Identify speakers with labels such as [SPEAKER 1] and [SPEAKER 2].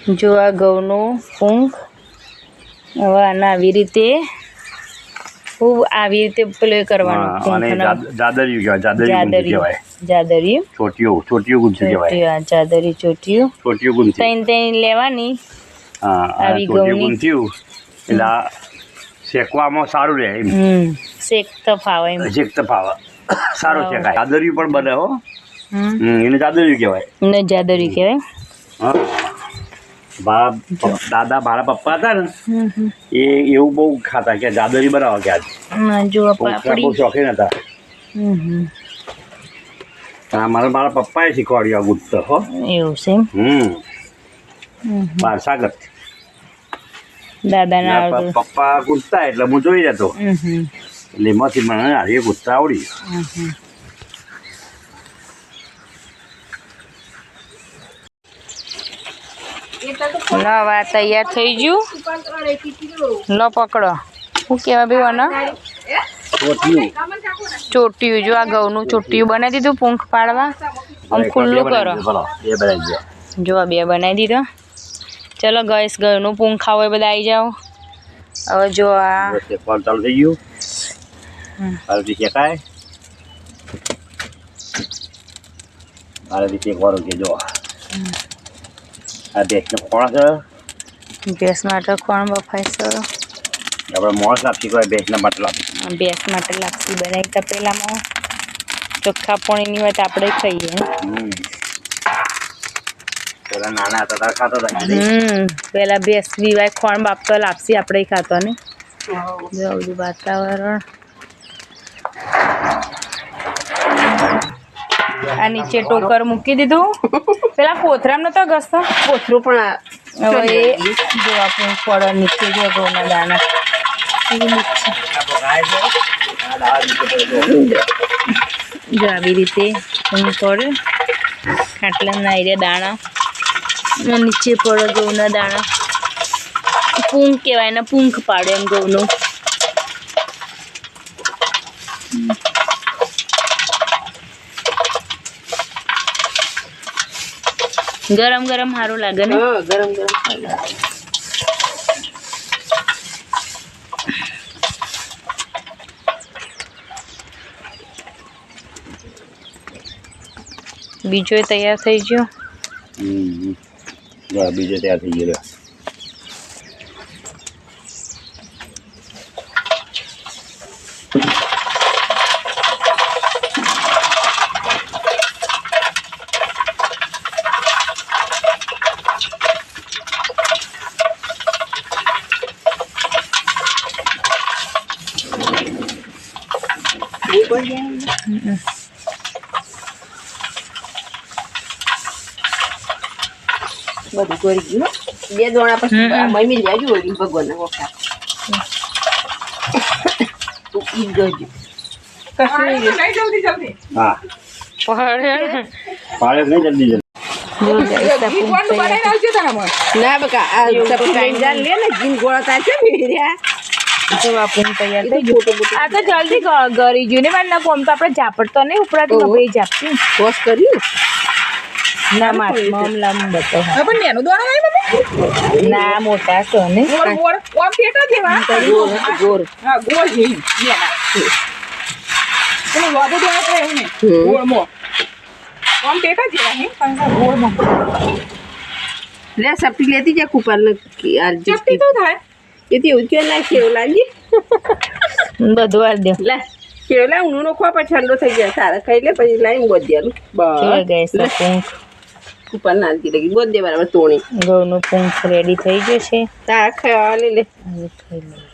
[SPEAKER 1] જો આ ઘઉંનું પૂંખ હવે આને આવી રીતે ખૂબ આવી રીતે પેલું કરવાનું જાદરિયું ચોટીયું તૈન લેવાની આવી ઘઉંની
[SPEAKER 2] એટલે શેકવામાં સારું રહે
[SPEAKER 1] શેકતા ફાવે
[SPEAKER 2] સારું શેકાય જાદરિયું પણ બને હો એને જાદરિયું કહેવાય દાદા મારા પપ્પા હતા ને એ એવું બહુ ખાતા કે જાદરી બનાવો કે આજ બહુ શોખીન હતા મારા પપ્પાએ શીખવાડ્યું આ ગુપ્ત હો
[SPEAKER 1] એવું છે
[SPEAKER 2] વારસાગત
[SPEAKER 1] દાદાના
[SPEAKER 2] પપ્પા ગુંજતા એટલે હું જોઈ રહેતો એટલે એમાંથી મને આજે ગુંજતા આવડી
[SPEAKER 1] લો આ તૈયાર થઈ ગયું લો પકડો શું કહેવાય ભાઈ મને ચોટિયું જો આ ઘઉંનું ચોટિયું બનાવી દીધું પૂંખ પાડવા આમ ખુલ્લું કરો જો આ બે બનાવી દીધો ચલો ગેસ ઘઉંનું પૂંખ ખાવો એ બધા આવી જાઓ હવે જો આ
[SPEAKER 2] ચાલુ થઈ ગયું શેકાય શેકવાનું કે જો આ ભેંસનો ખોણ છે
[SPEAKER 1] ભેંસ માટે ખોણ બફાય છે
[SPEAKER 2] આપણે મોસ લાપસી કહેવાય ભેંસના માટે લાપસી
[SPEAKER 1] ભેંસ માટે લાપસી બનાવી તપેલામાં ચોખ્ખા પાણીની હોય તો આપણે ખાઈએ
[SPEAKER 2] પેલા નાના હતા ત્યારે ખાતા હતા
[SPEAKER 1] પેલા ભેંસ દીવાય ખોણ બાપતો લાપસી આપણે ખાતો ને જો બધું વાતાવરણ આ નીચે ટોકર મૂકી દીધું પેલા કોથરામ નતો ઘસતો કોથરું પણ હવે એ જો આપણું ફળ નીચે જો ઘઉંના દાણા જો આવી રીતે પડે ખાટલાના એરિયા દાણા નીચે પડે ઘઉંના દાણા પૂંખ કહેવાય ને પૂંખ પાડે એમ ઘઉંનું ગરમ ગરમ સારું લાગે ને
[SPEAKER 3] ગરમ
[SPEAKER 1] બીજો તૈયાર થઈ ગયો
[SPEAKER 2] બીજો તૈયાર થઈ ગયો
[SPEAKER 3] બધું કરી ગયું બે દોણા પછી મમ્મી લેજો ભગવાનના વખત તું ઈ ગયો
[SPEAKER 2] હા પાડે નહીં જલ્દી
[SPEAKER 3] ના બકા આ લે ને જીન ગોળા તા છે મેર્યા
[SPEAKER 1] તો આપણું તૈયાર થઈ ગયું આ તો જલ્દી ગળી ગયું ને મારે કોમ તો આપણે ઝાપડ તો નહીં ઉપરાથી ભાઈ ઝાપતી
[SPEAKER 3] વોશ કર્યું
[SPEAKER 1] ના મામલા બતો
[SPEAKER 3] પણ નેનો દોણો આવી
[SPEAKER 1] ના મોટા છો ને
[SPEAKER 3] ગોળ ઓમ પેટા જેવા ગોળ હા ગોળ છે નેના પેલો વાબો દો આપણે એવું ને ગોળ મો ઓમ પેટા જેવા હે પણ ગોળ મો લે સપટી લેતી જા કુપર ને યાર સપટી તો થાય એથી એવું કે ના કેવ લાગી
[SPEAKER 1] બધું વાર દે
[SPEAKER 3] લે કેવ લા ઉનો ખો પછી ઠંડો થઈ જાય સારા ખાઈ લે પછી લાઈન બોધ દેલું
[SPEAKER 1] બસ ગેસ પૂંખ
[SPEAKER 3] કુપર નાખી લગી બોધ દે બરાબર તોણી
[SPEAKER 1] ઘઉંનું પૂંખ રેડી થઈ ગયું છે
[SPEAKER 3] તા ખાવા લે
[SPEAKER 1] હવે ખાઈ લઈએ